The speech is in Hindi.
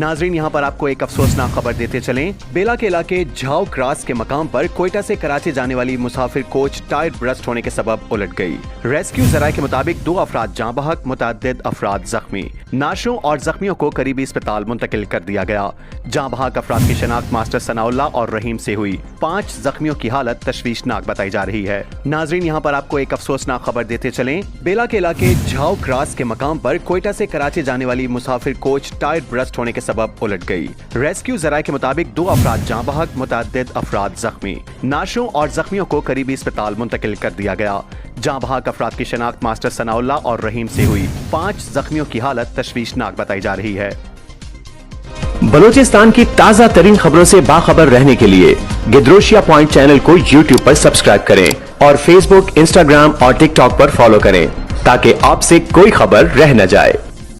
नाजरीन, यहाँ पर आपको एक अफसोसनाक खबर देते चलें। बेला के इलाके झाओ क्रॉस के मकाम पर कोयटा से कराची जाने वाली मुसाफिर कोच टायर ब्रस्ट होने के सबब उलट गई। रेस्क्यू जराये के मुताबिक 2 अफराद जाँ बहक, मुतअद्दिद अफराद जख्मी। नाशों और जख्मियों को करीबी अस्पताल मुंतकिल कर दिया गया। जाँ बहक अफराद की शनाख्त मास्टर सनाउल्लाह और रहीम से हुई। 5 जख्मियों की हालत तशवीशनाक बताई जा रही है। नाजरीन, यहाँ पर आपको एक अफसोसनाक खबर देते चलें। बेला के इलाके झाओ क्रॉस के मकाम पर कोयटा से कराची जाने वाली मुसाफिर कोच टायर ब्रस्ट होने के सबब उलट गई। रेस्क्यू जराये के मुताबिक 2 अफराद जाँ बहक, मुतअद्दिद अफराद जख्मी। नाशों और जख्मियों को करीबी अस्पताल मुंतकिल कर दिया गया। जाँ बहक अफराद की शनाख्त मास्टर सनाउल्लाह और रहीम से हुई। 5 जख्मियों की हालत तशवीशनाक बताई जा रही है। बलूचिस्तान की ताजा तरीन खबरों से बाखबर रहने के लिए गिदरोशिया पॉइंट चैनल को YouTube पर सब्सक्राइब करें और Facebook, Instagram और TikTok पर फॉलो करें ताकि आपसे कोई खबर रह न जाए।